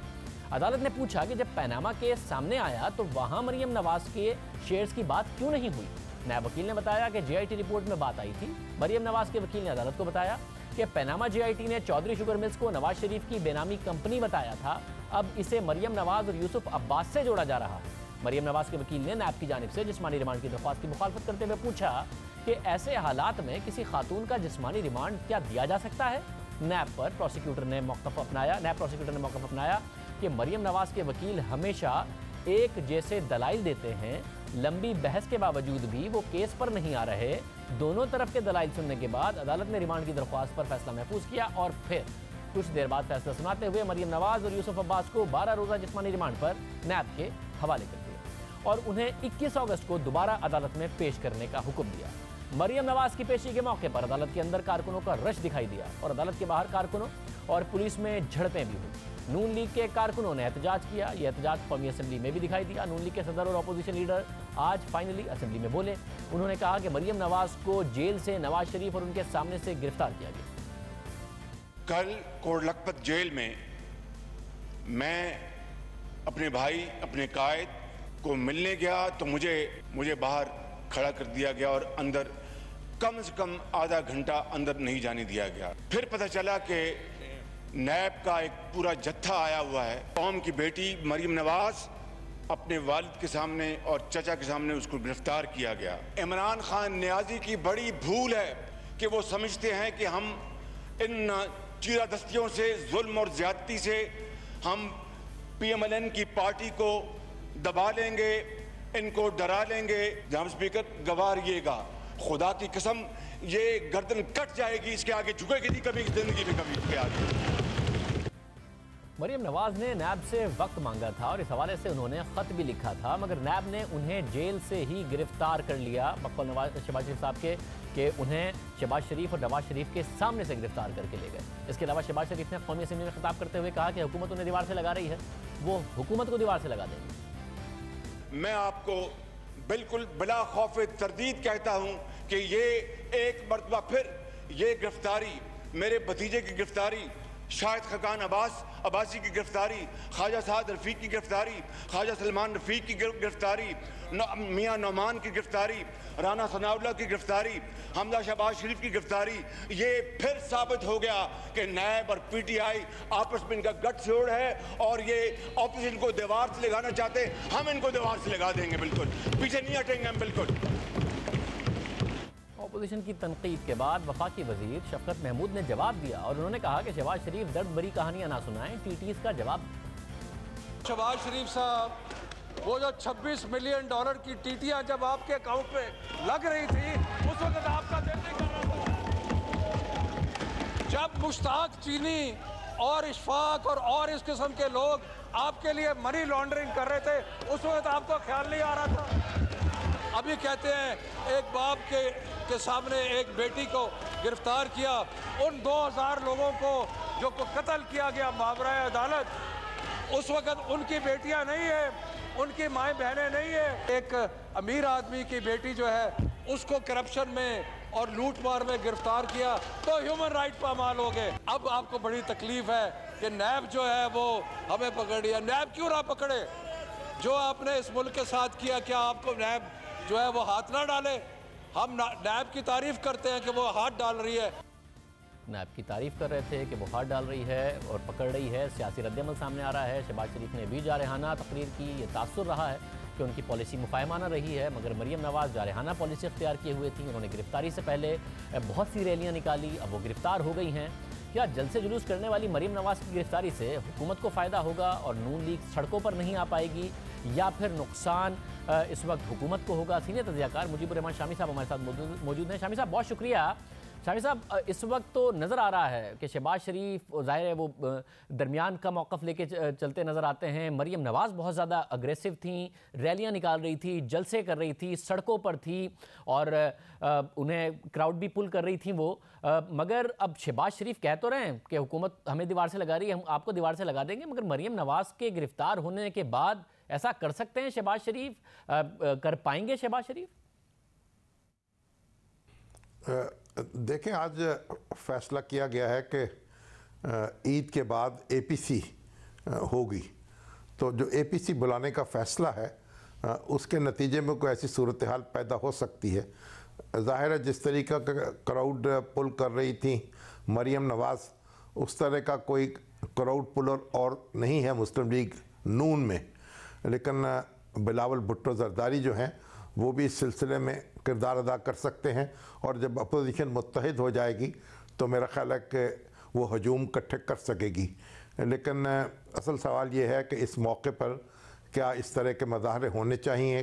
अदालत ने पूछा कि जब पनामा केस सामने आया तो वहां मरियम नवाज के शेयर्स की बात क्यों नहीं हुई। नैब वकील ने बताया कि JIT रिपोर्ट में बात आई थी। मरियम नवाज के वकील ने अदालत को बताया कि पनामा JIT ने चौधरी शुगर मिल्स को नवाज शरीफ की बेनामी कंपनी बताया था, अब इसे मरियम नवाज और यूसुफ अब्बास से जोड़ा जा रहा है। मरियम नवाज के वकील ने नैब की जानिब से जिस्मानी रिमांड की दरख्वास्त की मुखालफत करते हुए पूछा कि ऐसे हालात में किसी खातून का जिस्मानी रिमांड क्या दिया जा सकता है। नैब प्रोसिक्यूटर ने मौक़िफ़ अपनाया कि मरियम नवाज के वकील हमेशा एक जैसे दलाइल देते हैं, लंबी बहस के बावजूद भी वो केस पर नहीं आ रहे। दोनों तरफ के दलाइल सुनने के बाद अदालत ने रिमांड की दरख्वास्त पर फैसला महफूज किया और फिर कुछ देर बाद फैसला सुनाते हुए मरियम नवाज और यूसुफ अब्बास को 12 रोज़ा जिस्मानी रिमांड पर नैब के हवाले कर दिया और उन्हें 21 अगस्त को दोबारा अदालत में पेश करने का हुक्म दिया। मरियम नवाज की पेशी के मौके पर अदालत के अंदर कारकुनों का रश दिखाई दिया और अदालत के बाहर कारकुनों और पुलिस में झड़पें भी हुई। नून लीग के कारकुनों ने एहतजाज किया। यह एहतजाज कौमी असेंबली में भी दिखाई दिया। नून लीग के सदर और अपोजिशन लीडर आज फाइनली असेंबली में बोले। उन्होंने कहा कि मरियम नवाज को जेल से नवाज शरीफ और उनके सामने से गिरफ्तार किया गया। कल कोट लखपत जेल में मैं अपने भाई, अपने कायद को मिलने गया तो मुझे बाहर खड़ा कर दिया गया और अंदर कम से कम आधा घंटा अंदर नहीं जाने दिया गया। फिर पता चला कि नैब का एक पूरा जत्था आया हुआ है। कौम की बेटी मरियम नवाज अपने वालिद के सामने और चचा के सामने उसको गिरफ्तार किया गया। इमरान खान नियाजी की बड़ी भूल है कि वो समझते हैं कि हम इन चीरादस्तियों से, जुल्म और ज्यादती से हम PMLN की पार्टी को दबा लेंगे, इनको डरा लेंगे। जनाब स्पीकर, गवाह रहिएगा, खुदा की कसम ये गर्दन कट जाएगी, इसके आगे झुकेगी नहीं कभी जिंदगी में, कभी इसके आगे। मरियम नवाज ने नैब से वक्त मांगा था और इस हवाले से उन्होंने खत भी लिखा था, मगर नैब ने उन्हें जेल से ही गिरफ्तार कर लिया बकौल शहबाज शरीफ साहब के कि उन्हें शहबाज शरीफ और नवाज शरीफ के सामने से गिरफ्तार करके ले गए। इसके अलावा शहबाज शरीफ ने कौमी असेंबली में खिताब करते हुए कहा कि हुकूमत उन्हें दीवार से लगा रही है, वो हुकूमत को दीवार से लगा देंगे। मैं आपको बिल्कुल बिला खौफ तरदीद कहता हूं कि ये एक मरतबा फिर ये गिरफ्तारी, मेरे भतीजे की गिरफ्तारी, शाहिद खकान अब्बासी की गिरफ्तारी, ख्वाजा साद रफीक की गिरफ्तारी, ख्वाजा सलमान रफीक की गिरफ्तारी, मियां नौमान की गिरफ्तारी, राना सनाउल्लाह की गिरफ्तारी, हमजा शहबाज शरीफ की गिरफ्तारी, ये फिर साबित हो गया कि नैब और PTI आपस में इनका गठजोड़ है और ये ऑपोजिशन को दीवार से लगाना चाहते। हम इनको दीवार से लगा देंगे, बिल्कुल पीछे नहीं हटेंगे हम, बिल्कुल। अपोजिशन की तनकीद के बाद वफाकी वजीर शफकत महमूद ने जवाब दिया और उन्होंने कहा कि शहबाज शरीफ दर्द भरी कहानियां ना सुनाएं, TTs का जवाब। शहबाज शरीफ साहब, वो जो $26 मिलियन की टीटियां जब आपके अकाउंट पे लग रही थी, उस वक्त आपका दिल नहीं कर रहा था। जब मुश्ताक चीनी और इशफाक और इस किस्म के लोग आपके लिए मनी लॉन्ड्रिंग कर रहे थे, उस वक्त आपको ख्याल नहीं आ रहा था। अभी कहते हैं एक बाप के सामने एक बेटी को गिरफ्तार किया, उन 2000 लोगों को जो कत्ल किया गया मावरा अदालत, उस वक्त उनकी बेटियां नहीं है, उनकी माएँ बहनें नहीं है। एक अमीर आदमी की बेटी जो है उसको करप्शन में और लूट मार में गिरफ्तार किया तो ह्यूमन राइट पामाल हो गए। अब आपको बड़ी तकलीफ है कि नैब जो है वो हमें पकड़ लिया। नैब क्यों ना पकड़े? जो आपने इस मुल्क के साथ किया, क्या आपको नैब जो है वो हाथ ना डाले? हम नैब की तारीफ करते हैं कि वो हाथ डाल रही है। नैब की तारीफ कर रहे थे कि वो हाथ डाल रही है और पकड़ रही है। सियासी रद्दमल सामने आ रहा है। शहबाज शरीफ ने भी जारहाना तकरीर की। ये तासुर रहा है कि उनकी पॉलिसी मुफाहमाना रही है, मगर मरियम नवाज जारहाना पॉलिसी अख्तियार किए हुए थी। उन्होंने गिरफ्तारी से पहले बहुत सी रैलियाँ निकाली, अब वो गिरफ्तार हो गई हैं। क्या जलसे जुलूस करने वाली मरियम नवाज की गिरफ्तारी से हुकूमत को फ़ायदा होगा और नून लीग सड़कों पर नहीं आ पाएगी, या फिर नुकसान इस वक्त हुकूमत को होगा? सीनियर तज्ज़ियाकार मुजीबुर-रहमान शामी साहब हमारे साथ मौजूद हैं। शामी साहब, बहुत शुक्रिया। शामी साहब, इस वक्त तो नज़र आ रहा है कि शहबाज शरीफ ज़ाहिर है वो दरमियान का मौक़िफ़ लेके चलते नज़र आते हैं। मरियम नवाज़ बहुत ज़्यादा अग्रेसिव थी, रैलियाँ निकाल रही थी, जलसे कर रही थी, सड़कों पर थी और उन्हें क्राउड भी पुल कर रही थी वो। मगर अब शहबाज शरीफ कह तो रहे हैं कि हुकूमत हमें दीवार से लगा रही है, हम आपको दीवार से लगा देंगे, मगर मरियम नवाज़ के गिरफ्तार होने के बाद ऐसा कर सकते हैं शहबाज शरीफ? कर पाएंगे शहबाज शरीफ? देखें, आज फैसला किया गया है कि ईद के बाद APC होगी, तो जो APC बुलाने का फैसला है उसके नतीजे में कोई ऐसी सूरत हाल पैदा हो सकती है। ज़ाहिर है जिस तरीक़ा का क्राउड पुल कर रही थी मरियम नवाज़, उस तरह का कोई क्राउड पुलर और नहीं है मुस्लिम लीग नून में, लेकिन बिलावल भुट्टो जरदारी जो हैं वो भी इस सिलसिले में किरदार अदा कर सकते हैं। और जब अपोजिशन मुत्तहिद हो जाएगी तो मेरा ख़्याल है कि वो हजूम इकट्ठे कर सकेगी। लेकिन असल सवाल ये है कि इस मौके पर क्या इस तरह के मज़ाहरे होने चाहिए?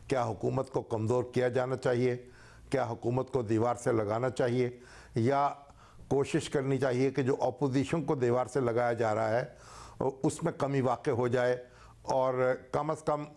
क्या हुकूमत को कमज़ोर किया जाना चाहिए? क्या हुकूमत को दीवार से लगाना चाहिए, या कोशिश करनी चाहिए कि जो अपोजिशन को दीवार से लगाया जा रहा है उसमें कमी वाक़ हो जाए और कम अज़ कम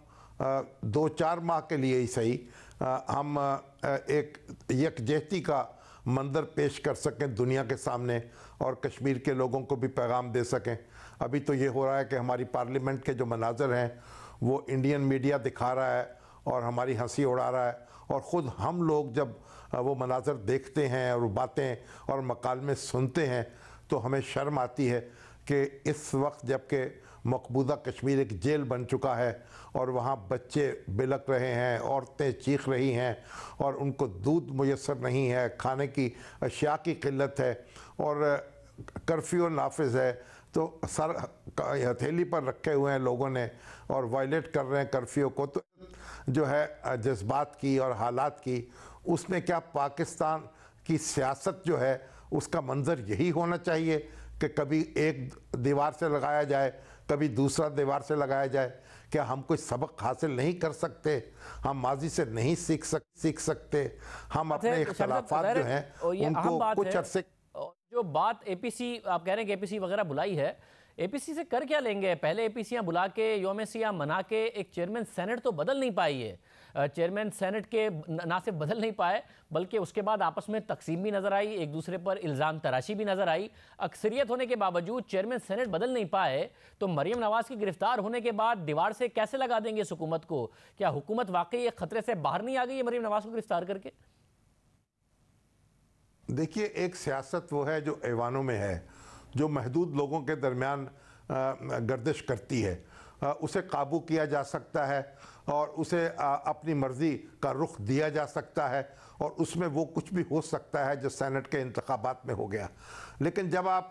2-4 माह के लिए ही सही हम एक यकजहती का मंजर पेश कर सकें दुनिया के सामने और कश्मीर के लोगों को भी पैगाम दे सकें। अभी तो ये हो रहा है कि हमारी पार्लियामेंट के जो मनाज़र हैं वो इंडियन मीडिया दिखा रहा है और हमारी हंसी उड़ा रहा है, और ख़ुद हम लोग जब वो मनाज़र देखते हैं और बातें और मकालमे सुनते हैं तो हमें शर्म आती है कि इस वक्त जबकि मकबूजा कश्मीर एक जेल बन चुका है और वहाँ बच्चे बिलक रहे हैं, औरतें चीख रही हैं और उनको दूध मुयस्सर नहीं है, खाने की अशिया की किल्लत है और कर्फ्यू नाफिज है, तो सर हथेली पर रखे हुए हैं लोगों ने और वायलेट कर रहे हैं कर्फ्यू को। तो जो है जज्बात की और हालात की, उसमें क्या पाकिस्तान की सियासत जो है उसका मंजर यही होना चाहिए कि कभी एक दीवार से लगाया जाए, कभी दूसरा दीवार से लगाया जाए? क्या हम कोई सबक हासिल नहीं कर सकते? हम माजी से नहीं सीख सकते? हम अपने इख्तलाफात जो हैं उनको कुछ अरसे जो बात एपीसी आप कह रहे हैं कि एपीसी वगैरह बुलाई है, एपीसी से कर क्या लेंगे? पहले एपीसीयां बुला के यौम सियाह मना के एक चेयरमैन सेनेट तो बदल नहीं पाई है। चेयरमैन सेनेट के ना सिर्फ बदल नहीं पाए बल्कि उसके बाद आपस में तकसीम भी नजर आई, एक दूसरे पर इल्ज़ाम तराशी भी नजर आई। अक्सरियत होने के बावजूद चेयरमैन सेनेट बदल नहीं पाए तो मरियम नवाज की गिरफ्तार होने के बाद दीवार से कैसे लगा देंगे इस हुकूमत को? क्या हुकूमत वाकई एक खतरे से बाहर नहीं आ गई है मरियम नवाज को गिरफ्तार करके? देखिए, एक सियासत वो है जो ऐवानों में है, जो महदूद लोगों के दरमियान गर्दिश करती है, उसे काबू किया जा सकता है और उसे अपनी मर्ज़ी का रुख दिया जा सकता है और उसमें वो कुछ भी हो सकता है जो सेनेट के इंतखाबात में हो गया। लेकिन जब आप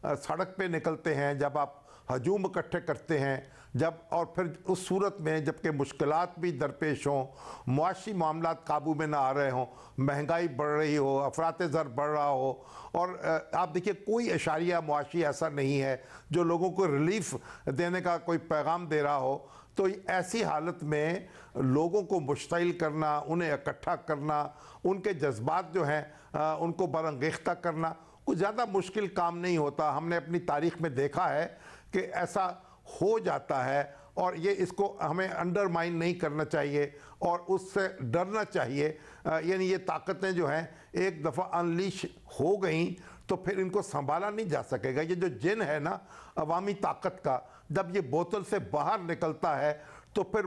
सड़क पे निकलते हैं, जब आप हजूम इकट्ठे करते हैं, जब और फिर उस सूरत में जबकि मुश्किलात भी दरपेश हों, मुआशी मामलात काबू में ना आ रहे हों, महंगाई बढ़ रही हो, अफरात ज़र बढ़ रहा हो और आप देखिए कोई इशारिया मुआशी ऐसा नहीं है जो लोगों को रिलीफ देने का कोई पैगाम दे रहा हो, तो ऐसी हालत में लोगों को मुश्तिल करना, उन्हें इकट्ठा करना, उनके जज्बात जो हैं उनको बरंगेख्ता करना कुछ ज़्यादा मुश्किल काम नहीं होता। हमने अपनी तारीख़ में देखा है कि ऐसा हो जाता है और ये इसको हमें अंडरमाइन नहीं करना चाहिए और उससे डरना चाहिए। यानी ये ताकतें जो हैं एक दफ़ा अनलीश हो गई तो फिर इनको संभाला नहीं जा सकेगा। ये जो जिन है ना अवामी ताकत का, जब ये बोतल से बाहर निकलता है तो फिर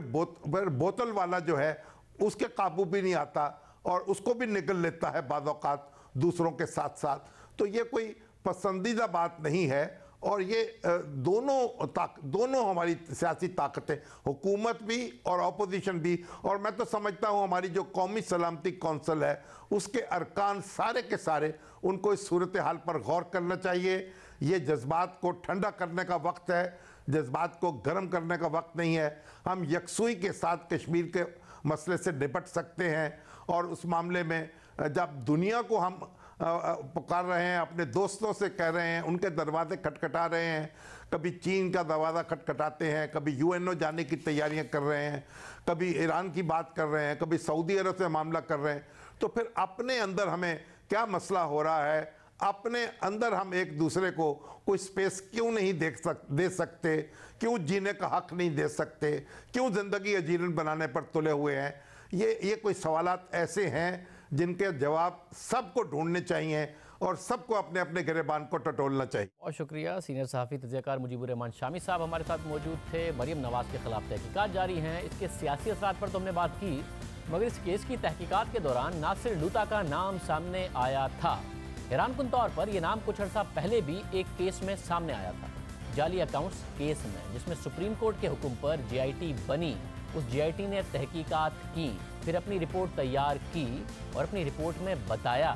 बोतल वाला जो है उसके काबू भी नहीं आता और उसको भी निगल लेता है बाद औक़ात दूसरों के साथ साथ। तो ये कोई पसंदीदा बात नहीं है और ये दोनों हमारी सियासी ताकतें, हुकूमत भी और अपोजिशन भी, और मैं तो समझता हूँ हमारी जो कौमी सलामती कौंसिल है उसके अरकान सारे के सारे, उनको इस सूरत हाल पर गौर करना चाहिए। ये जज्बात को ठंडा करने का वक्त है, जज्बात को गर्म करने का वक्त नहीं है। हम यकसुई के साथ कश्मीर के मसले से निपट सकते हैं और उस मामले में जब दुनिया को हम पुकार रहे हैं, अपने दोस्तों से कह रहे हैं, उनके दरवाजे खटखटा रहे हैं, कभी चीन का दरवाज़ा खटखटाते हैं, कभी यूएनओ जाने की तैयारियां कर रहे हैं, कभी ईरान की बात कर रहे हैं, कभी सऊदी अरब से मामला कर रहे हैं, तो फिर अपने अंदर हमें क्या मसला हो रहा है, अपने अंदर हम एक दूसरे को कोई स्पेस क्यों नहीं दे सकते, क्यों जीने का हक नहीं दे सकते, क्यों ज़िंदगी अजीरन बनाने पर तुले हुए हैं? ये कोई सवालात ऐसे हैं जिनके जवाब सबको ढूंढने चाहिए और सबको अपने अपने गिरेबान को टटोलना चाहिए। बहुत शुक्रिया। सीनियर सहाफ़ी तजज़ियाकार मुजीबुर रहमान शामी साहब हमारे साथ मौजूद थे। मरियम नवाज के खिलाफ तहकीकात जारी हैं, इसके सियासी असरात पर तो हमने बात की, मगर इस केस की तहकीकात के दौरान नासिर लूता का नाम सामने आया था। हैरानकुन तौर पर यह नाम कुछ अर्सा पहले भी एक केस में सामने आया था, जाली अकाउंट्स केस में, जिसमें सुप्रीम कोर्ट के हुक्म पर JIT बनी। उस JIT ने तहकीकात की, फिर अपनी रिपोर्ट तैयार की और अपनी रिपोर्ट में बताया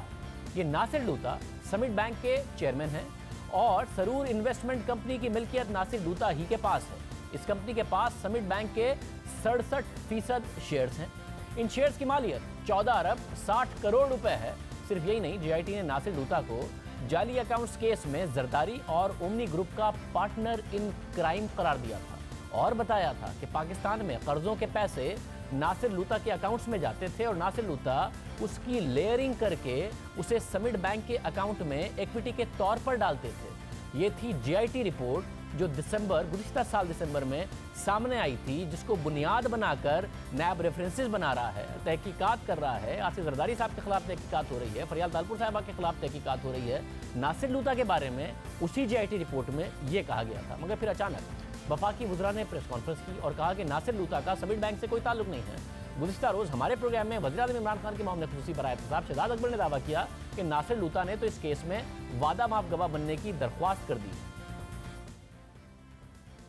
कि नासिर लूता समिट बैंक के चेयरमैन हैं और सरूर इन्वेस्टमेंट कंपनी की मिल्कियत नासिर लूता ही के पास है। इस कंपनी के पास समिट बैंक के 67% शेयर्स हैं। इन शेयर्स की मालियत 14 अरब 60 करोड़ रुपए है। सिर्फ यही नहीं, JIT ने नासिर लूता को जाली अकाउंट्स केस में जरदारी और ओमनी ग्रुप का पार्टनर इन क्राइम करार दिया था और बताया था कि पाकिस्तान में कर्जों के पैसे नासिर लूता के अकाउंट्स में जाते थे और नासिर लूता उसकी लेयरिंग करके उसे समिट बैंक के अकाउंट में इक्विटी के तौर पर डालते थे। ये थी JIT रिपोर्ट जो गुज़िश्ता साल दिसंबर में सामने आई थी, जिसको बुनियाद बनाकर नैब रेफरेंसेस बना रहा है, तहकीकात कर रहा है। आसिफ जरदारी साहब के खिलाफ तहकीकात हो रही है, फरियाल तालपुर साहबा के खिलाफ तहकीकात हो रही है। नासिर लूता के बारे में उसी JIT रिपोर्ट में ये कहा गया था, मगर फिर अचानक वफाकी वज़रा ने प्रेस कॉन्फ्रेंस की और कहा कि नासिर लूता का समिट बैंक से कोई ताल्लुक नहीं है। गुज़िश्ता रोज़ हमारे प्रोग्राम में वज़ीर-ए-आज़म इमरान खान के मामले खुसूसी बराए एहतसाब शहजाद अकबर ने दावा किया कि नासिर लूता ने तो इस केस में वादा माफ गवाह बनने की दरख्वास्त कर दी।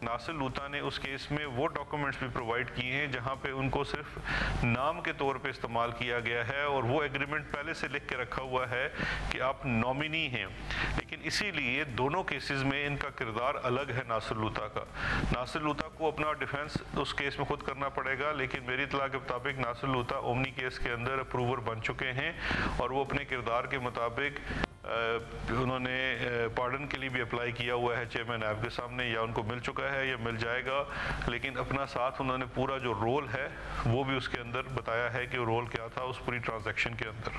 नासिर लूता ने उस केस में वो डॉक्यूमेंट्स भी प्रोवाइड किए हैं जहां पे उनको सिर्फ नाम के तौर पे इस्तेमाल किया गया है और वो एग्रीमेंट पहले से लिख के रखा हुआ है कि आप नॉमिनी हैं। लेकिन इसीलिए दोनों केसेस में इनका किरदार अलग है नासिर लूता का। नासिर लूता को अपना डिफेंस उस केस में खुद करना पड़ेगा, लेकिन मेरी इत्तला के मुताबिक नासिर लूता ओमनी केस के अंदर अप्रूवर बन चुके हैं और वो अपने किरदार के मुताबिक उन्होंने पार्डन के लिए भी अप्लाई किया हुआ है चेयरमैन नैब के सामने, या उनको मिल चुका है या मिल जाएगा। लेकिन अपना साथ उन्होंने पूरा जो रोल है वो भी उसके अंदर बताया है कि वो रोल क्या था उस पूरी ट्रांजैक्शन के अंदर।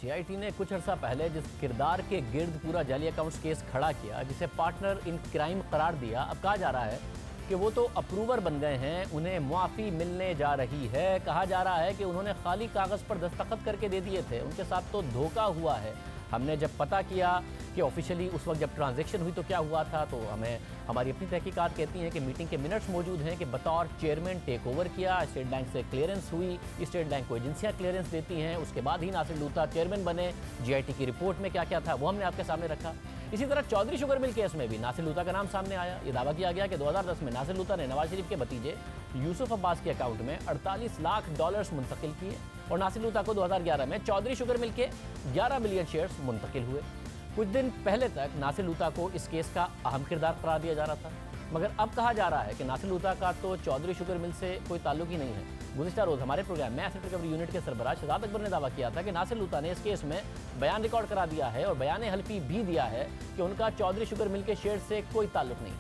JIT ने कुछ अर्सा पहले जिस किरदार के गिर्द पूरा जाली अकाउंट्स केस खड़ा किया, जिसे पार्टनर इन क्राइम करार दिया, अब कहा जा रहा है कि वो तो अप्रूवर बन गए हैं, उन्हें मुआफ़ी मिलने जा रही है। कहा जा रहा है कि उन्होंने खाली कागज़ पर दस्तखत करके दे दिए थे, उनके साथ तो धोखा हुआ है। हमने जब पता किया कि ऑफिशियली उस वक्त जब ट्रांजैक्शन हुई तो क्या हुआ था, तो हमें हमारी अपनी तहकीकात कहती हैं कि मीटिंग के मिनट्स मौजूद हैं कि बतौर चेयरमैन टेक ओवर किया, स्टेट बैंक से क्लियरेंस हुई, स्टेट बैंक को एजेंसियाँ क्लियरेंस देती हैं, उसके बाद ही नासिर लूता चेयरमैन बने। JIT की रिपोर्ट में क्या क्या था वो हमने आपके सामने रखा। इसी तरह चौधरी शुगर मिल केस में भी नासिर लूता का नाम सामने आया। ये दावा किया गया कि 2010 में नासिर लूता ने नवाज शरीफ के भतीजे यूसुफ अब्बास के अकाउंट में $48 लाख मुंतकिल किए और नासिर लूता को 2011 में चौधरी शुगर मिल के 11 मिलियन शेयर्स मुंतकिल हुए। कुछ दिन पहले तक नासिर लूता को इस केस का अहम किरदार करार दिया जा रहा था, मगर अब कहा जा रहा है कि नासिर लूता का तो चौधरी शुगर मिल से कोई ताल्लुक ही नहीं है। गुज़िश्ता रोज़ हमारे प्रोग्राम में एसेट रिकवरी यूनिट के सरबराह शहजाद अकबर ने दावा किया था कि नासिर लूता ने इस केस में बयान रिकॉर्ड करा दिया है और बयान हल्फी भी दिया है कि उनका चौधरी शुगर मिल के शेयर से कोई ताल्लुक नहीं।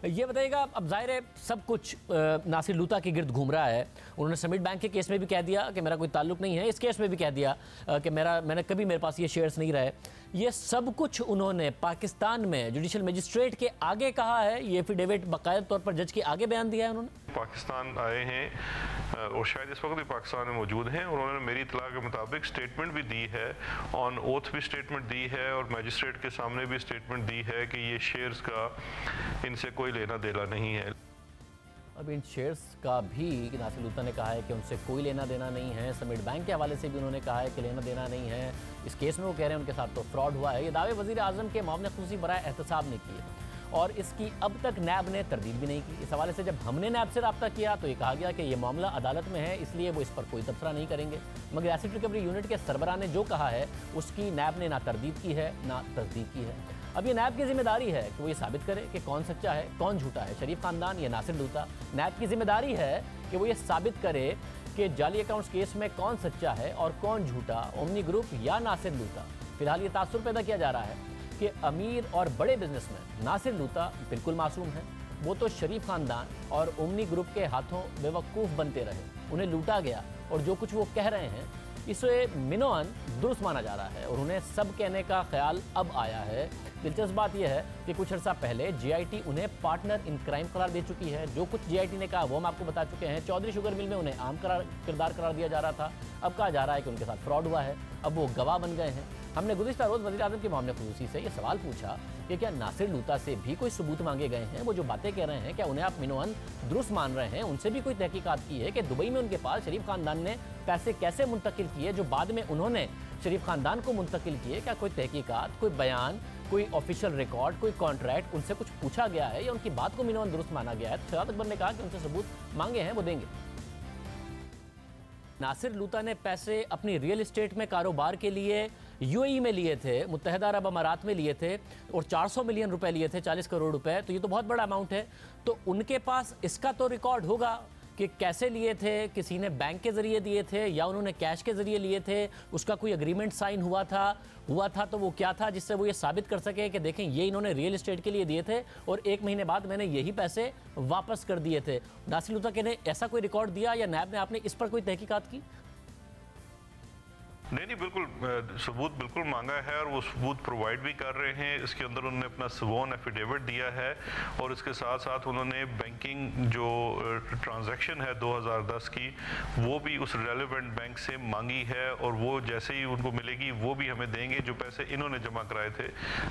ये बताइएगा, अब जाहिर है सब कुछ नासिर लूता के गिर्द घूम रहा है। उन्होंने समिट बैंक के केस में भी कह दिया कि मेरा कोई ताल्लुक नहीं है, इस केस में भी कह दिया कि मेरे पास ये शेयर्स नहीं रहे। ये सब कुछ उन्होंने पाकिस्तान में जुडिशल मजिस्ट्रेट के आगे कहा है, ये एफिडेविट बाकायदा तौर पर जज के आगे बयान दिया है उन्होंने। पाकिस्तान आए हैं और शायद इस वक्त भी पाकिस्तान में मौजूद हैं, उन्होंने मेरी इत्तला के मुताबिक स्टेटमेंट भी दी है, ऑन ओथ भी स्टेटमेंट दी है और मजिस्ट्रेट के सामने भी स्टेटमेंट दी है कि ये शेयर्स का इनसे कोई लेना देना नहीं है। अब इन शेयर्स का भी नासिर लूता ने कहा है कि उनसे कोई लेना देना नहीं है। समिट बैंक के हवाले से भी उन्होंने कहा है कि लेना देना नहीं है। इस केस में वो कह रहे हैं उनके साथ तो फ्रॉड हुआ है। ये दावे वज़ीर-ए-आज़म के मामले खुसूसी बराए एहतसाब ने किए और इसकी अब तक नैब ने तरदीद भी नहीं की। इस हवाले से जब हमने नैब से रब्ता किया तो ये कहा गया कि ये मामला अदालत में है, इसलिए वो इस पर कोई तबसरा नहीं करेंगे। मगर एसेट रिकवरी यूनिट के सरबराह ने जो कहा है उसकी नैब ने ना तरदीद की है ना तस्दीक की है। अब ये नैब की जिम्मेदारी है कि वो ये साबित करे कि कौन सच्चा है कौन झूठा है, शरीफ खानदान या नासिर लूता। नैब की जिम्मेदारी है कि वो ये साबित करे कि जाली अकाउंट्स केस में कौन सच्चा है और कौन झूठा, ओमनी ग्रुप या नासिर लूता। फिलहाल ये तासुर पैदा किया जा रहा है कि अमीर और बड़े बिजनेसमैन नासिर लूता बिल्कुल मासूम है। वो तो शरीफ खानदान और ओमनी ग्रुप के हाथों बेवकूफ़ बनते रहे, उन्हें लूटा गया और जो कुछ वो कह रहे हैं इसे मिनोअन दुरुस्त माना जा रहा है और उन्हें सब कहने का ख्याल अब आया है। दिलचस्प बात यह है कि कुछ अर्सा पहले JIT उन्हें पार्टनर इन क्राइम करार दे चुकी है। जो कुछ JIT ने कहा वो हम आपको बता चुके हैं। चौधरी शुगर मिल में उन्हें आम किरदार करार दिया जा रहा था, अब कहा जा रहा है कि उनके साथ फ्रॉड हुआ है, अब वो गवाह बन गए हैं। हमने गुज़िश्ता रोज़ वज़ीर-ए-आज़म के मामले खुसूसी से ये सवाल पूछा कि क्या नासिर लूता से भी कोई सबूत मांगे गए हैं, वो जो बातें कह रहे हैं क्या उन्हें आप मिनोअन दुरुस्त मान रहे हैं, उनसे भी कोई तहकीकात की है कि दुबई में उनके पास शरीफ खानदान ने पैसे कैसे मुंतकिल किए जो बाद में उन्होंने शरीफ खानदान को मुंतकिल किए। क्या कोई तहकीकात, कोई बयान, कोई ऑफिशियल रिकॉर्ड, कोई कॉन्ट्रैक्ट उनसे कुछ पूछा गया है या उनकी बात को मिनोअन दुरुस्त माना गया है? तो शहजाद अकबर ने कहा कि उनसे सबूत मांगे हैं वो देंगे। नासिर लूता ने पैसे अपनी रियल इस्टेट में कारोबार के लिए UAE में लिए थे, मुत्तहिदा अरब अमारात में लिए थे और 400 मिलियन रुपए लिए थे, 40 करोड़ रुपए। तो ये तो बहुत बड़ा अमाउंट है। तो उनके पास इसका तो रिकॉर्ड होगा कि कैसे लिए थे, किसी ने बैंक के ज़रिए दिए थे या उन्होंने कैश के ज़रिए लिए थे, उसका कोई एग्रीमेंट साइन हुआ था तो वो क्या था जिससे वो ये साबित कर सके कि देखें ये इन्होंने रियल एस्टेट के लिए दिए थे और 1 महीने बाद मैंने यही पैसे वापस कर दिए थे। नासिर लूता ने ऐसा कोई रिकॉर्ड दिया या नैब ने आपने इस पर कोई तहकीकात की? नहीं, बिल्कुल सबूत बिल्कुल मांगा है और वो सबूत प्रोवाइड भी कर रहे हैं। इसके अंदर उन्होंने अपना स्वॉन एफिडेविट दिया है और इसके साथ साथ उन्होंने बैंकिंग जो ट्रांजैक्शन है 2010 की वो भी उस रेलेवेंट बैंक से मांगी है और वो जैसे ही उनको मिलेगी वो भी हमें देंगे जो पैसे इन्होंने जमा कराए थे।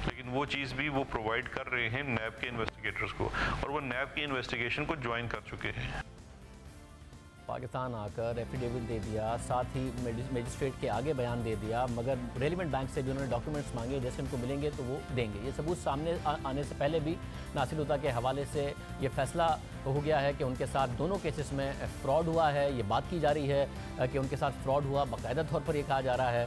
लेकिन वो चीज़ भी वो प्रोवाइड कर रहे हैं नैब के इन्वेस्टिगेटर्स को और वो नैब की इन्वेस्टिगेशन को ज्वाइन कर चुके हैं। पाकिस्तान आकर एफिडेविट दे दिया, साथ ही मजिस्ट्रेट के आगे बयान दे दिया, मगर रेलिवेंट बैंक से भी उन्होंने डॉक्यूमेंट्स मांगे, जैसे उनको मिलेंगे तो वो देंगे। ये सबूत सामने आने से पहले भी नासिर हुदा के हवाले से ये फैसला हो गया है कि उनके साथ दोनों केसेस में फ्रॉड हुआ है। ये बात की जा रही है कि उनके साथ फ्रॉड हुआ, बाकायदा तौर पर ये कहा जा रहा है।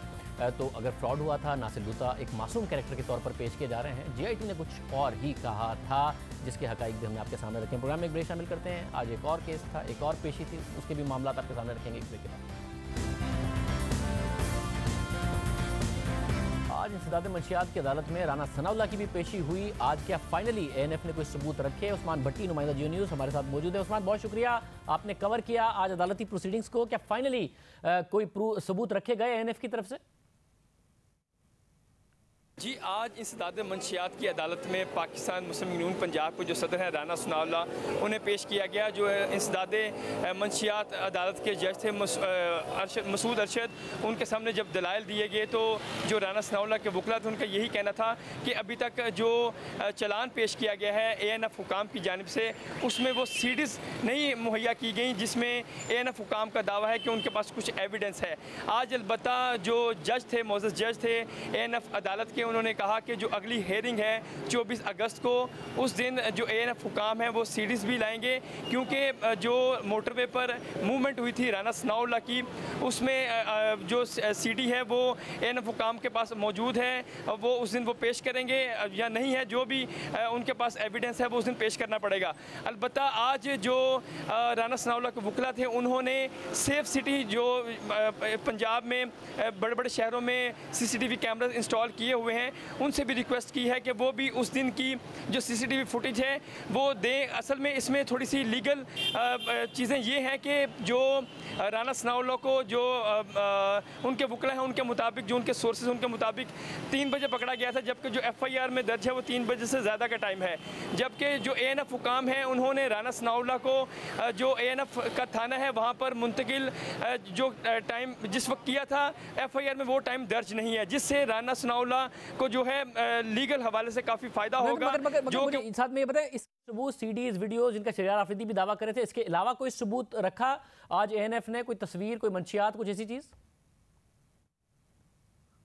तो अगर फ्रॉड हुआ था, नासिर हुदा एक मासूम कैरेक्टर के तौर पर पेश किए जा रहे हैं। GIT ने कुछ और ही कहा था, जिसके हक़ाइक़ भी हमने आपके सामने रखे। प्रोग्राम में एक ब्रेक शामिल करते हैं। आज एक और केस था, एक और पेशी थी, उसके भी मामला आपके सामने रखेंगे एक ब्रेक के बाद। आज इंसदाद मंशियात की अदालत में राना सनाउल्लाह की भी पेशी हुई। आज क्या फाइनली ANF ने कोई सबूत रखे? उस्मान भट्टी, नुमाइंदा जियो न्यूज़ हमारे साथ मौजूद है। उस्मान, बहुत शुक्रिया, आपने कवर किया आज अदालती प्रोसीडिंग्स को। क्या फाइनली कोई सबूत रखे गए ANF की तरफ से? जी, आज इंसदाद मंशियात की अदालत में पाकिस्तान मुस्लिम यूनियन पंजाब के जो सदर हैं राना सनाउल्लाह, उन्हें पेश किया गया। जो इंसदाद मंशियात अदालत के जज थे मसूद अरशद, उनके सामने जब दलाइल दिए गए तो जो राना सनाउल्लाह के वकला थे उनका यही कहना था कि अभी तक जो चलान पेश किया गया है ANF हुकाम की जानिब से, उसमें वो CDs नहीं मुहैया की गई जिसमें ANF हुकाम का दावा है कि उनके पास कुछ एविडेंस है। आज अलबत्ता जो जज थे, मोअज़्ज़ज़ जज थे ANF अदालत के, उन्होंने कहा कि जो अगली हेयरिंग है 24 अगस्त को, उस दिन जो ANF हुकाम है वो CDs भी लाएंगे, क्योंकि जो मोटरवे पर मूवमेंट हुई थी राना सनाउल्लाह की, उसमें जो CD है वो ANF हुकाम के पास मौजूद है। वो उस दिन वो पेश करेंगे या नहीं है, जो भी उनके पास एविडेंस है वो उस दिन पेश करना पड़ेगा। अलबत्ता आज जो राना सनाउल्लाह के वकला थे, उन्होंने सेफ सिटी जो पंजाब में बड़े बड़े शहरों में CCTV कैमरा इंस्टॉल किए हुए हैं, उनसे भी रिक्वेस्ट की है कि वो भी उस दिन की जो CCTV फुटेज है वो दें। असल में इसमें थोड़ी सी लीगल चीज़ें ये हैं कि जो राना सनाउल्लाह को जो उनके वकला हैं उनके मुताबिक, जो उनके सोर्सेज उनके मुताबिक 3 बजे पकड़ा गया था, जबकि जो FIR में दर्ज है वो 3 बजे से ज़्यादा का टाइम है। जबकि जो ANF हुकाम है उन्होंने राना सनाउल्लाह को जो ANF का थाना है वहाँ पर मुंतकिल जो टाइम जिस वक्त किया था FIR में वो टाइम दर्ज नहीं है, जिससे राना सनाउल्लाह को जो है लीगल हवाले से काफी फायदा होगा। जो कि साथ में ये बताएं, इस सबूत CDs वीडियोस जिनका शरियार आफरीदी भी दावा करे थे, इसके अलावा कोई सबूत रखा आज ANF ने? कोई तस्वीर, कोई मंशियात, कुछ ऐसी चीज?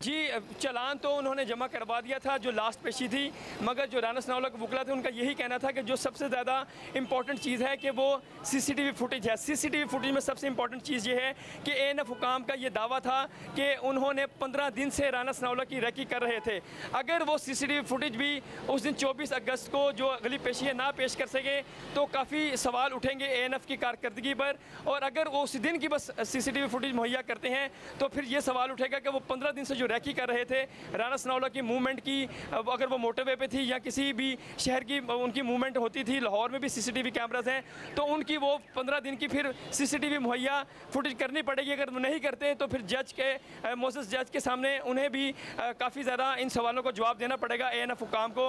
जी, चलान तो उन्होंने जमा करवा दिया था जो लास्ट पेशी थी, मगर जो राना सनाउल्लाह के वकला थे उनका यही कहना था कि जो सबसे ज़्यादा इंपॉर्टेंट चीज़ है कि वो CCTV फुटेज है। CCTV फुटेज में सबसे इंपॉर्टेंट चीज़ ये है कि ANF हुकाम का ये दावा था कि उन्होंने 15 दिन से राना सनाउल्लाह की रैकी कर रहे थे। अगर वो CCTV फुटेज भी उस दिन 24 अगस्त को जो अगली पेशी है ना पेश कर सके तो काफ़ी सवाल उठेंगे ANF की कारकर्दगी पर, और अगर वो उस दिन की बस CCTV फुटेज मुहैया करते हैं तो फिर ये सवाल उठेगा कि वो 15 दिन से जो रैकी कर रहे थे राना सनाउल्लाह की मूवमेंट की, अगर वो मोटरवे पे थी या किसी भी शहर की उनकी मूवमेंट होती थी, लाहौर में भी CCTV कैमरास हैं, तो उनकी वो 15 दिन की फिर CCTV मुहैया फुटेज करनी पड़ेगी। अगर वो नहीं करते तो फिर जज के मोअज़्ज़ज़ जज के सामने उन्हें भी काफ़ी ज़्यादा इन सवालों का जवाब देना पड़ेगा ANF हुकाम को,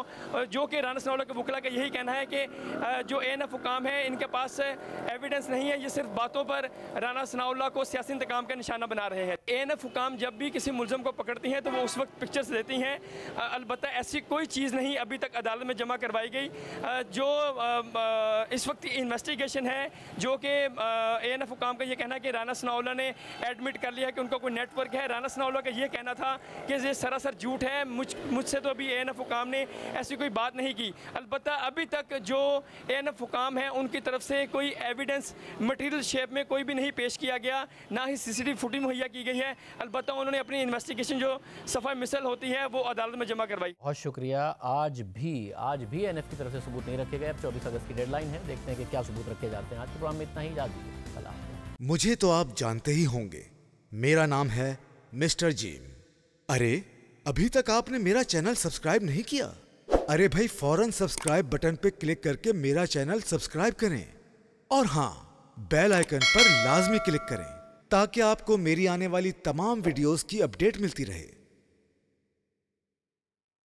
जो कि राना सनाउल्लाह के वकला का यही कहना है कि जो ANF हुकाम है इनके पास एविडेंस नहीं है, ये सिर्फ बातों पर राना सनाउल्लाह को सियासी इंतकाम का निशाना बना रहे हैं। ANF हुकाम जब भी किसी मुलज़म को पकड़ती हैं तो वो उस वक्त पिक्चर्स देती हैं। अलबत्ता ऐसी कोई चीज़ नहीं अभी तक अदालत में जमा करवाई गई। जो इस वक्त इन्वेस्टिगेशन है, जो कि ANF हुकाम का ये कहना है कि राना सनाउल्लाह ने एडमिट कर लिया है कि उनका कोई नेटवर्क है। राना सनाउल्लाह का ये कहना था कि ये सरासर झूठ है, मुझसे तो अभी ANF हुकाम ने ऐसी कोई बात नहीं की। अलबत्ता अभी तक जो ANF हुकाम है उनकी तरफ से कोई एविडेंस मटीरियल शेप में कोई भी नहीं पेश किया गया, ना ही CCTV फुटेज मुहैया की गई है। अलबत्ता उन्होंने अपनी इन्वेस्टिगेशन जो सफाई मिसल होती है वो अदालत में जमा करवाई। बहुत शुक्रिया। आज भी ANF की तरफ से सबूत नहीं रखे गए। अब 24 अगस्त की डेडलाइन है, देखते हैं कि क्या सबूत रखे जाते हैं। आज के प्रोग्राम में इतना ही, इजाज़त दीजिए। सलाम। मुझे तो आप जानते ही होंगे, मेरा नाम है मिस्टर जिम। अरे अभी तक आपने मेरा चैनल सब्सक्राइब नहीं किया? अरे भाई फौरन सब्सक्राइब बटन पे क्लिक करके मेरा चैनल सब्सक्राइब करें और हाँ, बेल आइकन पर लाजमी क्लिक करें ताकि आपको मेरी आने वाली तमाम वीडियोस की अपडेट मिलती रहे।